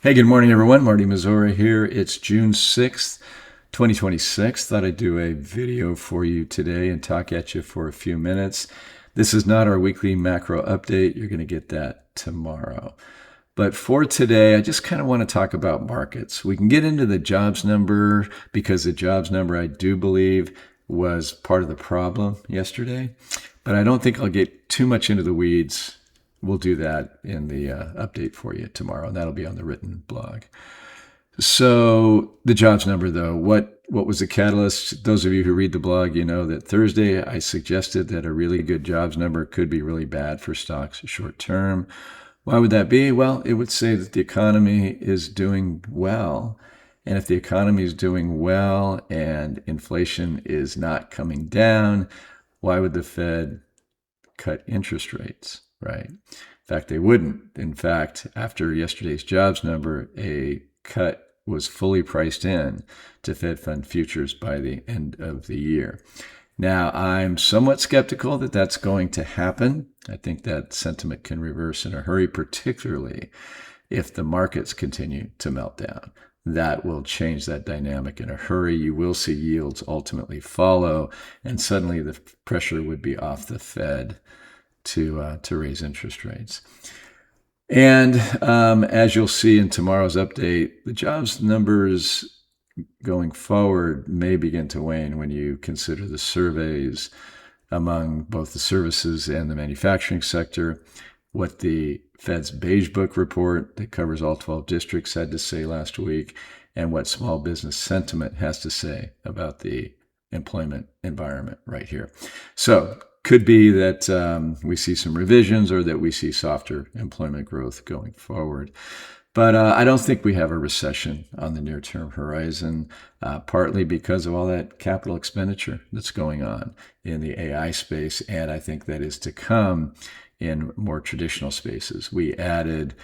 Hey, good morning, everyone. Marty Mazzora here. It's June 6th, 2026. Thought I'd do a video for you today and talk at you for a few minutes. This is not our weekly macro update. You're going to get that tomorrow. But for today, I just kind of want to talk about markets. We can get into the jobs number because the jobs number, I do believe, was part of the problem yesterday. But I don't think I'll get too much into the weeds. We'll do that in the update for you tomorrow, and that'll be on the written blog. So the jobs number, though, what was the catalyst? Those of you who read the blog, you know that Thursday I suggested that a really good jobs number could be really bad for stocks short term. Why would that be? Well, it would say that the economy is doing well. And if the economy is doing well and inflation is not coming down, why would the Fed cut interest rates, right? In fact, they wouldn't. In fact, after yesterday's jobs number, a cut was fully priced in to Fed fund futures by the end of the year. Now, I'm somewhat skeptical that that's going to happen. I think that sentiment can reverse in a hurry, particularly if the markets continue to melt down. That will change that dynamic in a hurry. You will see yields ultimately follow, and suddenly the pressure would be off the Fed to raise interest rates. And as you'll see in tomorrow's update, the jobs numbers going forward may begin to wane when you consider the surveys among both the services and the manufacturing sector, what the Fed's Beige Book report that covers all 12 districts had to say last week, and what small business sentiment has to say about the employment environment right here. So could be that we see some revisions or that we see softer employment growth going forward. But I don't think we have a recession on the near-term horizon, partly because of all that capital expenditure that's going on in the AI space, and I think that is to come in more traditional spaces. We added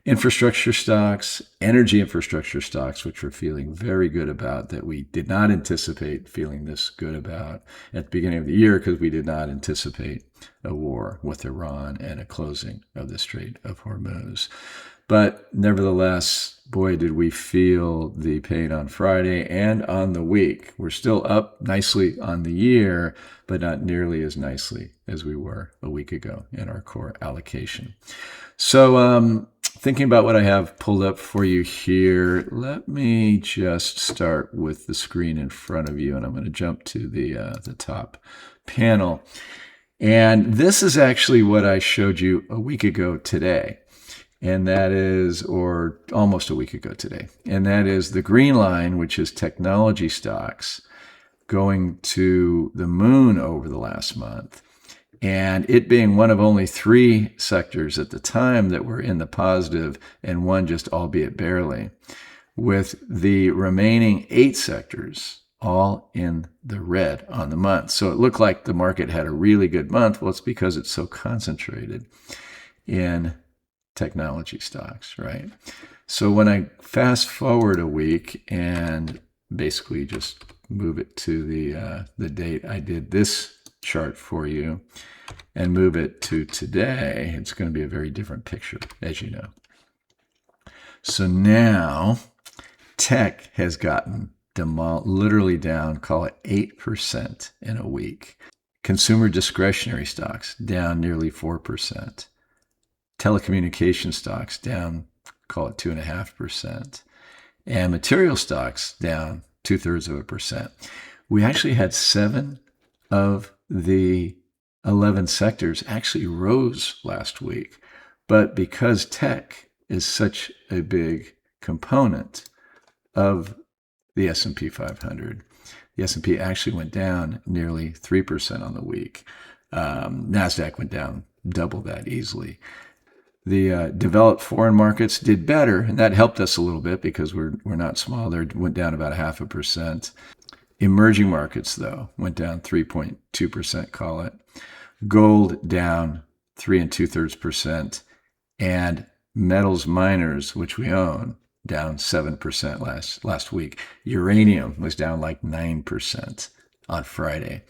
infrastructure stocks, energy infrastructure stocks, which we're feeling very good about, that we did not anticipate feeling this good about at the beginning of the year because we did not anticipate a war with Iran and a closing of the Strait of Hormuz. But nevertheless, boy, did we feel the pain on Friday and on the week. We're still up nicely on the year, but not nearly as nicely as we were a week ago in our core allocation. So thinking about what I have pulled up for you here, let me just start with the screen in front of you, and I'm going to jump to the top panel. And this is actually what I showed you a week ago today. And that is, or almost a week ago today, and that is the green line, which is technology stocks going to the moon over the last month, and it being one of only 3 sectors at the time that were in the positive, and one just albeit barely, with the remaining 8 sectors all in the red on the month. So it looked like the market had a really good month. Well, it's because it's so concentrated in technology stocks, right? So when I fast forward a week and basically just move it to the date I did this chart for you and move it to today, it's going to be a very different picture, as you know. So now tech has gotten literally down, call it 8% in a week. Consumer discretionary stocks down nearly 4%. Telecommunication stocks down, call it 2.5%, and material stocks down 0.2%. We actually had 7 of the 11 sectors actually rose last week, but because tech is such a big component of the S&P 500, the S&P actually went down nearly 3% on the week. NASDAQ went down double that easily. The developed foreign markets did better, and that helped us a little bit because we're not small. They went down about 0.5%. Emerging markets, though, went down 3.2%, call it. Gold down 3.2%, and metals miners, which we own, down 7% last week. Uranium was down like 9% on Friday.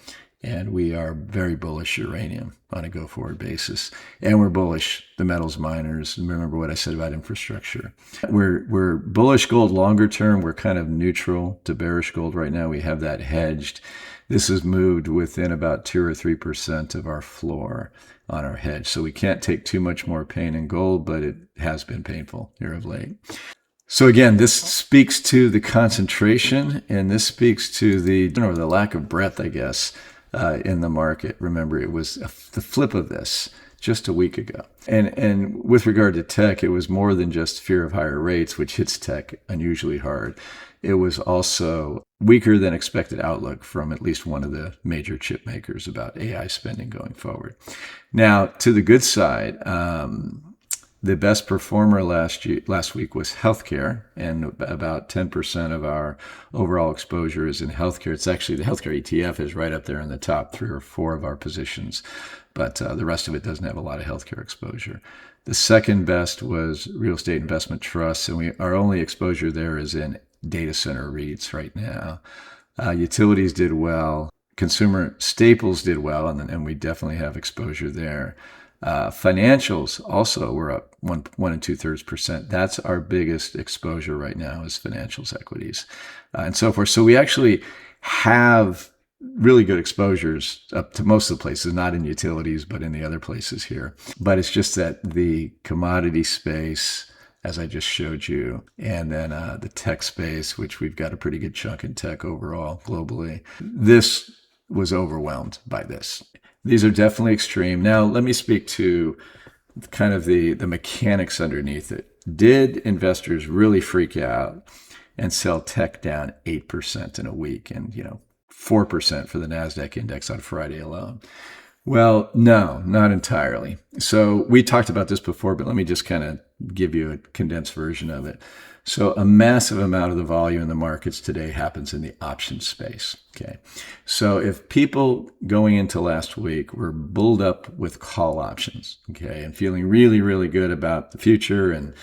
And we are very bullish uranium on a go-forward basis. And we're bullish the metals miners. Remember what I said about infrastructure. We're bullish gold longer term. We're kind of neutral to bearish gold right now. We have that hedged. This has moved within about 2 or 3% of our floor on our hedge. So we can't take too much more pain in gold, but it has been painful here of late. So again, this speaks to the concentration, and this speaks to the lack of breadth, I guess, in the market. Remember, it was the flip of this just a week ago. And with regard to tech, it was more than just fear of higher rates, which hits tech unusually hard. It was also weaker than expected outlook from at least one of the major chip makers about AI spending going forward. Now, to the good side, the best performer last week was healthcare, and about 10% of our overall exposure is in healthcare. It's actually the healthcare ETF is right up there in the top 3 or 4 of our positions, but the rest of it doesn't have a lot of healthcare exposure. The second best was real estate investment trusts, and our only exposure there is in data center REITs right now. Utilities did well. Consumer staples did well, and we definitely have exposure there. Financials also were up 1 2/3%. That's our biggest exposure right now is financials, equities, and so forth. So we actually have really good exposures up to most of the places, not in utilities, but in the other places here. But it's just that the commodity space, as I just showed you, and then the tech space, which we've got a pretty good chunk in tech overall globally, this was overwhelmed by this. These are definitely extreme. Now, let me speak to kind of the mechanics underneath it. Did investors really freak out and sell tech down 8% in a week and, 4% for the NASDAQ index on Friday alone? Well, no, not entirely. So we talked about this before, but let me just kind of give you a condensed version of it. So a massive amount of the volume in the markets today happens in the options space. Okay. So if people going into last week were bulled up with call options, okay, and feeling really, really good about the future and,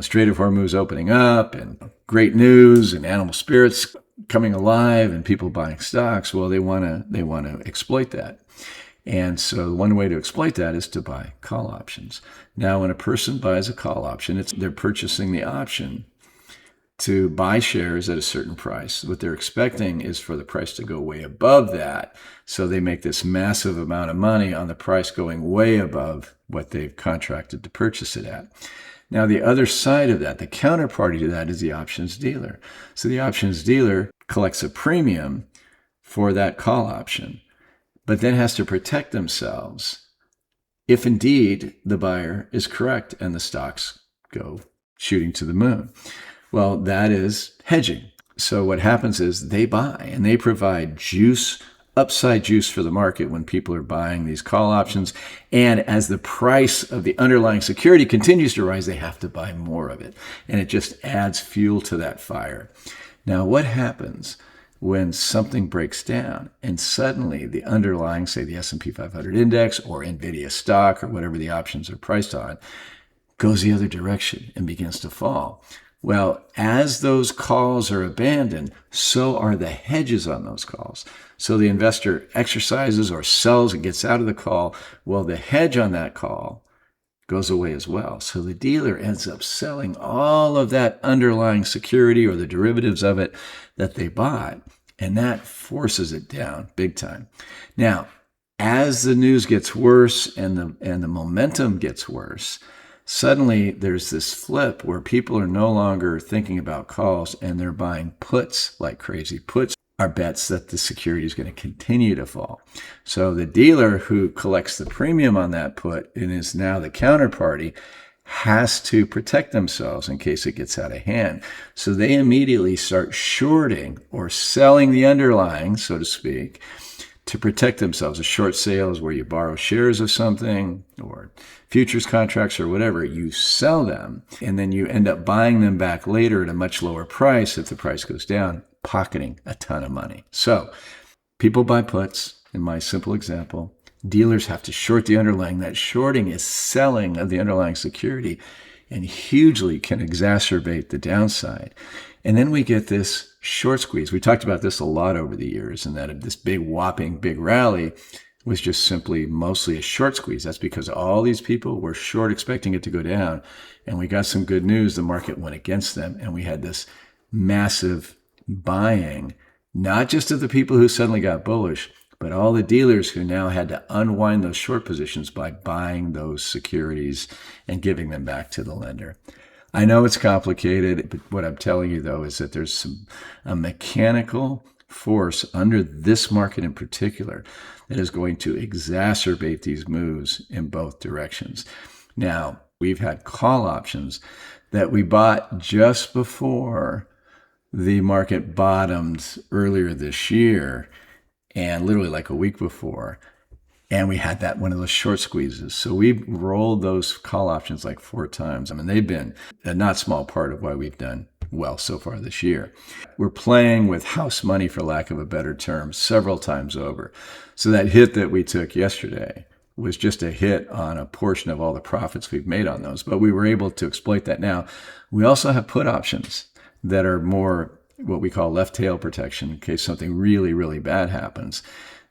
Strait of Hormuz opening up and great news and animal spirits coming alive and people buying stocks, well, they want to exploit that. And so one way to exploit that is to buy call options. Now, when a person buys a call option, they're purchasing the option to buy shares at a certain price. What they're expecting is for the price to go way above that. So they make this massive amount of money on the price going way above what they've contracted to purchase it at. Now, the other side of that, the counterparty to that, is the options dealer. So the options dealer collects a premium for that call option, but then has to protect themselves if indeed the buyer is correct and the stocks go shooting to the moon. Well, that is hedging. So what happens is they buy and they provide juice, upside juice for the market when people are buying these call options. And as the price of the underlying security continues to rise, they have to buy more of it. And it just adds fuel to that fire. Now, what happens when something breaks down and suddenly the underlying, say the S&P 500 index or NVIDIA stock or whatever the options are priced on, goes the other direction and begins to fall? Well, as those calls are abandoned, so are the hedges on those calls. So the investor exercises or sells and gets out of the call. Well, the hedge on that call goes away as well. So the dealer ends up selling all of that underlying security or the derivatives of it that they bought, and that forces it down big time. Now, as the news gets worse and the momentum gets worse, suddenly there's this flip where people are no longer thinking about calls and they're buying puts like crazy. Puts are bets that the security is going to continue to fall. So the dealer who collects the premium on that put and is now the counterparty has to protect themselves in case it gets out of hand. So they immediately start shorting or selling the underlying, so to speak, to protect themselves. A short sale is where you borrow shares of something or futures contracts or whatever. You sell them and then you end up buying them back later at a much lower price if the price goes down, pocketing a ton of money. So people buy puts, in my simple example. Dealers have to short the underlying. That shorting is selling of the underlying security. and hugely can exacerbate the downside. And then we get this short squeeze. We talked about this a lot over the years, and that this big whopping big rally was just simply mostly a short squeeze. That's because all these people were short expecting it to go down. And we got some good news. The market went against them, and we had this massive buying, not just of the people who suddenly got bullish, but all the dealers who now had to unwind those short positions by buying those securities and giving them back to the lender. I know it's complicated, but what I'm telling you, though, is that there's a mechanical force under this market in particular that is going to exacerbate these moves in both directions. Now, we've had call options that we bought just before the market bottomed earlier this year, and literally like a week before. And we had that one of those short squeezes. So we rolled those call options like 4 times. I mean, they've been a not small part of why we've done well so far this year. We're playing with house money, for lack of a better term, several times over. So that hit that we took yesterday was just a hit on a portion of all the profits we've made on those. But we were able to exploit that. Now, we also have put options that are more what we call left tail protection in case something really, really bad happens.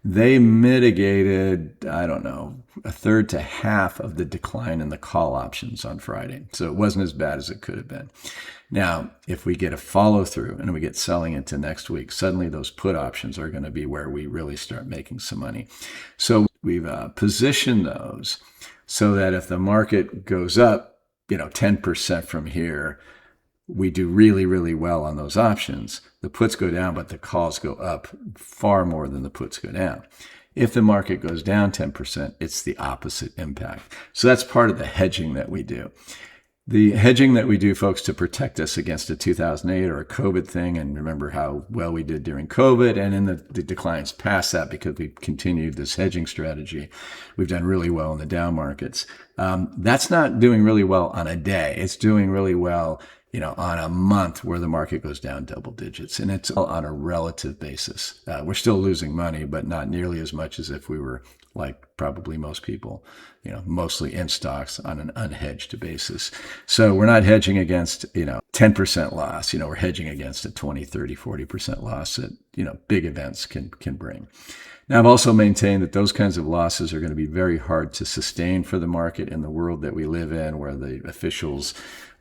They mitigated, I don't know, a third to half of the decline in the call options on Friday. So it wasn't as bad as it could have been. Now, if we get a follow through and we get selling into next week, suddenly those put options are going to be where we really start making some money. So we've positioned those so that if the market goes up, 10% from here, we do really, really well on those options. The puts go down, but the calls go up far more than the puts go down. If the market goes down 10%, it's the opposite impact. So that's part of the hedging that we do. The hedging that we do, folks, to protect us against a 2008 or a COVID thing, and remember how well we did during COVID and in the declines past that because we've continued this hedging strategy. We've done really well in the down markets. That's not doing really well on a day. It's doing really well on a month where the market goes down double digits, and it's all on a relative basis. We're still losing money, but not nearly as much as if we were like probably most people, mostly in stocks on an unhedged basis. So we're not hedging against, 10% loss. We're hedging against a 20, 30, 40% loss that, big events can bring. Now, I've also maintained that those kinds of losses are going to be very hard to sustain for the market in the world that we live in, where the officials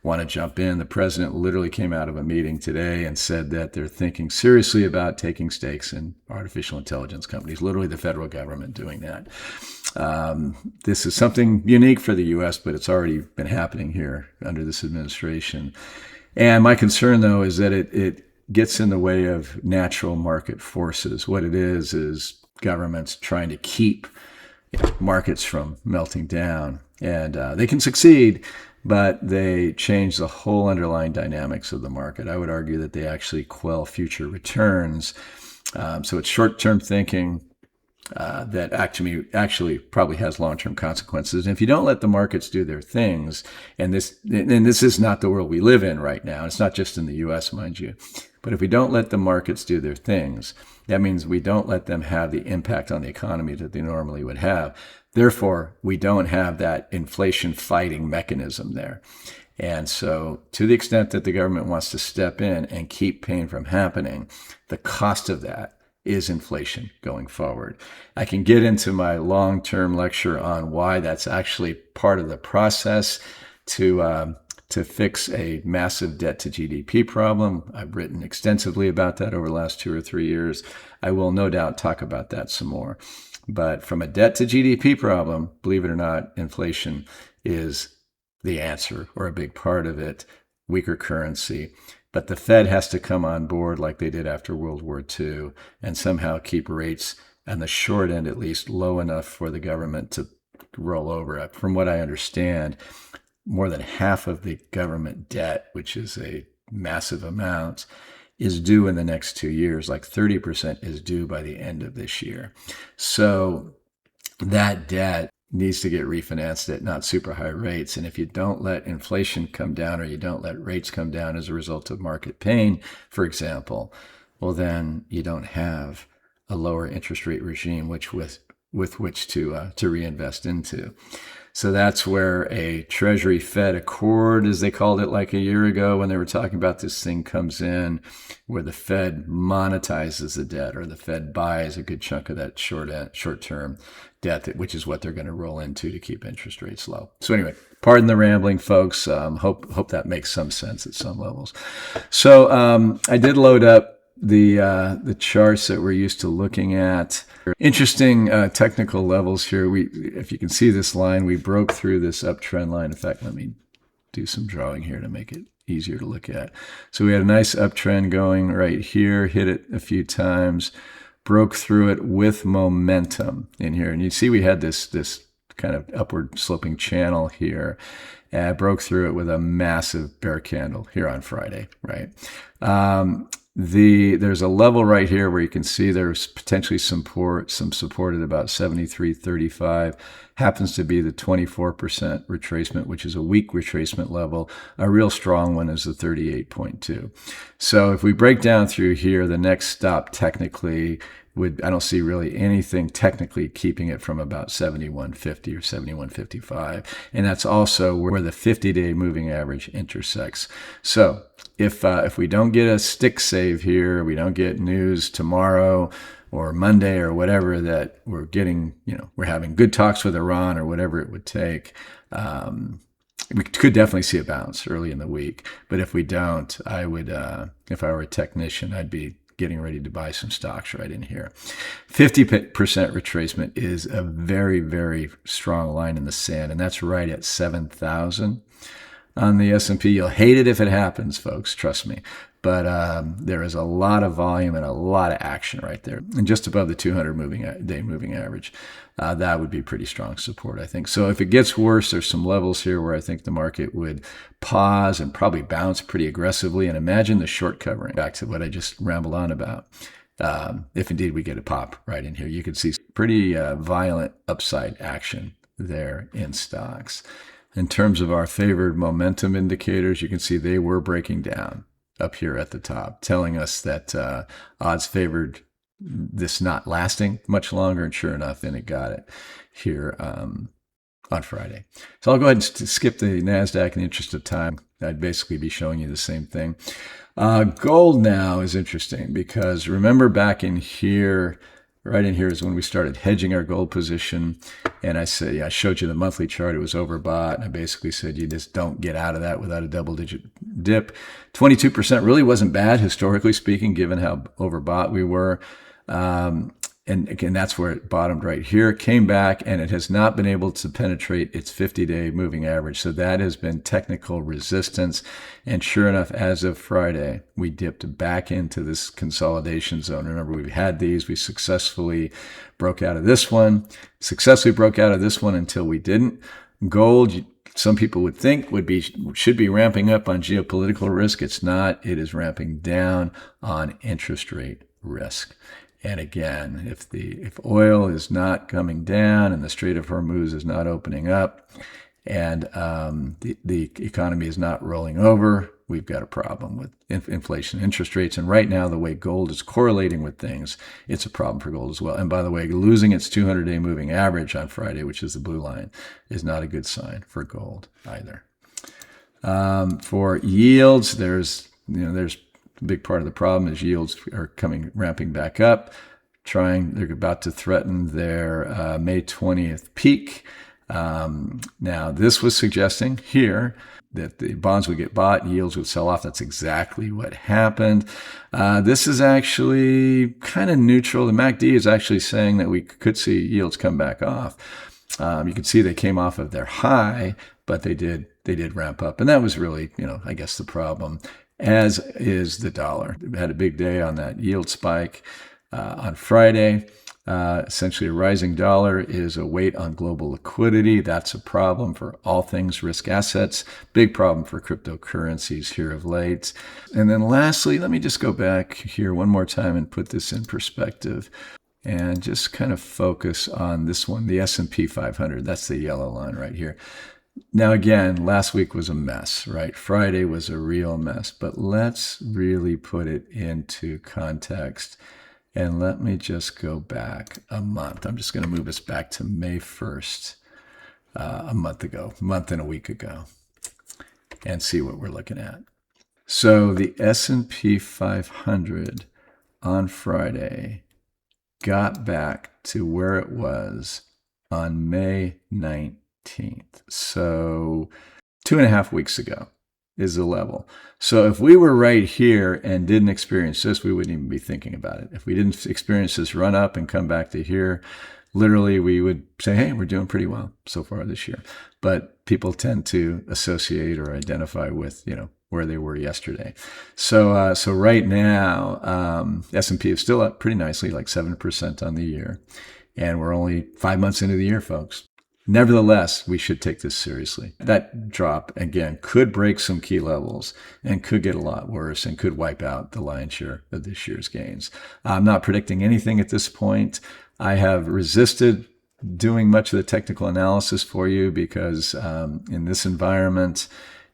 want to jump in. The president literally came out of a meeting today and said that they're thinking seriously about taking stakes in artificial intelligence companies, literally the federal government doing that. This is something unique for the U.S., but it's already been happening here under this administration. And my concern, though, is that it gets in the way of natural market forces. What it is governments trying to keep markets from melting down. And they can succeed, but they change the whole underlying dynamics of the market. I would argue that they actually quell future returns. So it's short-term thinking that actually probably has long-term consequences. And if you don't let the markets do their things, and this is not the world we live in right now. It's not just in the U.S., mind you. But if we don't let the markets do their things, that means we don't let them have the impact on the economy that they normally would have. Therefore, we don't have that inflation fighting mechanism there. And so to the extent that the government wants to step in and keep pain from happening, the cost of that is inflation going forward. I can get into my long-term lecture on why that's actually part of the process to fix a massive debt to GDP problem. I've written extensively about that over the last 2 or 3 years. I will no doubt talk about that some more. But from a debt to GDP problem, believe it or not, inflation is the answer, or a big part of it, weaker currency. But the Fed has to come on board like they did after World War II and somehow keep rates on the short end, at least, low enough for the government to roll over. From what I understand, more than half of the government debt, which is a massive amount, is due in the next 2 years. Like 30% is due by the end of this year. So that debt needs to get refinanced at not super high rates. And if you don't let inflation come down, or you don't let rates come down as a result of market pain, for example, well, then you don't have a lower interest rate regime with which to reinvest into. So that's where a Treasury Fed Accord, as they called it like a year ago when they were talking about this thing, comes in, where the Fed monetizes the debt, or the Fed buys a good chunk of that short-term debt, which is what they're going to roll into to keep interest rates low. So anyway, pardon the rambling, folks. Hope that makes some sense at some levels. So I did load up the charts that we're used to looking at. Interesting technical levels here. If you can see this line, we broke through this uptrend line. In fact, let me do some drawing here to make it easier to look at. So we had a nice uptrend going right here, hit it a few times, broke through it with momentum in here. And you see we had this kind of upward sloping channel here. Broke through it with a massive bear candle here on Friday, right? There's a level right here where you can see there's potentially some support at about 73.35. Happens to be the 24% retracement, which is a weak retracement level. A real strong one is the 38.2. So if we break down through here, the next stop technically I don't see really anything technically keeping it from about 71.50 or 71.55. And that's also where the 50-day moving average intersects. So if we don't get a stick save here, we don't get news tomorrow or Monday or whatever that we're getting, we're having good talks with Iran or whatever it would take, we could definitely see a bounce early in the week. But if we don't, I would, if I were a technician, I'd be getting ready to buy some stocks right in here. 50% retracement is a very, very strong line in the sand, and that's right at 7,000 on the S&P. You'll hate it if it happens, folks, trust me. But there is a lot of volume and a lot of action right there. And just above the 200-day moving average, that would be pretty strong support, I think. So if it gets worse, there's some levels here where I think the market would pause and probably bounce pretty aggressively. And imagine the short covering, back to what I just rambled on about. If indeed we get a pop right in here, you could see pretty violent upside action there in stocks. In terms of our favored momentum indicators, you can see they were breaking down up here at the top, telling us that odds favored this not lasting much longer. And sure enough, then it got it here on Friday. So I'll go ahead and skip the NASDAQ in the interest of time. I'd basically be showing you the same thing. Gold now is interesting because remember back in here, right in here is when we started hedging our gold position. And I showed you the monthly chart. It was overbought. And I basically said, you just don't get out of that without a double-digit dip. 22% really wasn't bad, historically speaking, given how overbought we were. And again, that's where it bottomed right here. It came back, and it has not been able to penetrate its 50-day moving average. So that has been technical resistance. And sure enough, as of Friday, we dipped back into this consolidation zone. Remember, we've had these. We successfully broke out of this one, until we didn't. Gold, some people would think should be ramping up on geopolitical risk. It's not. It is ramping down on interest rate risk. And again, if oil is not coming down and the Strait of Hormuz is not opening up and the economy is not rolling over, we've got a problem with inflation, interest rates. And right now, the way gold is correlating with things, it's a problem for gold as well. And by the way, losing its 200-day moving average on Friday, which is the blue line, is not a good sign for gold either. For yields, there's a big part of the problem is yields are ramping back up. They're about to threaten their May 20th peak. Now, this was suggesting here that the bonds would get bought, yields would sell off. That's exactly what happened. This is actually kind of neutral. The MACD is actually saying that we could see yields come back off. You can see they came off of their high, but they did ramp up. And that was really, I guess the problem, as is the dollar. We had a big day on that yield spike on Friday. Essentially, a rising dollar is a weight on global liquidity. That's a problem for all things risk assets. Big problem for cryptocurrencies here of late. And then lastly, let me just go back here one more time and put this in perspective and just kind of focus on this one, the S&P 500. That's the yellow line right here. Now, again, last week was a mess, right? Friday was a real mess, but let's really put it into context. And let me just go back a month. I'm just going to move us back to May 1st a month and a week ago, and see what we're looking at. So the S&P 500 on Friday got back to where it was on May 19th. So 2.5 weeks ago is the level. So if we were right here and didn't experience this, we wouldn't even be thinking about it. If we didn't experience this run up and come back to here, literally we would say, hey, we're doing pretty well so far this year. But people tend to associate or identify with, where they were yesterday. So right now, S&P is still up pretty nicely, like 7% on the year. And we're only 5 months into the year, folks. Nevertheless, we should take this seriously. That drop, again, could break some key levels and could get a lot worse and could wipe out the lion's share of this year's gains. I'm not predicting anything at this point. I have resisted doing much of the technical analysis for you because in this environment,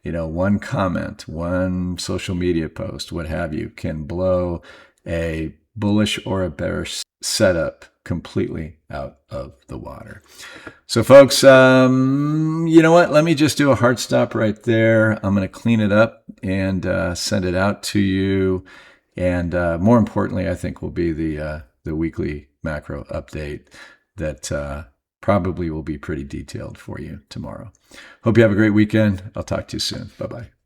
one comment, one social media post, what have you, can blow a bullish or a bearish setup completely out of the water. So folks, you know what? Let me just do a hard stop right there. I'm going to clean it up and send it out to you. And more importantly, I think will be the weekly macro update that probably will be pretty detailed for you tomorrow. Hope you have a great weekend. I'll talk to you soon. Bye-bye.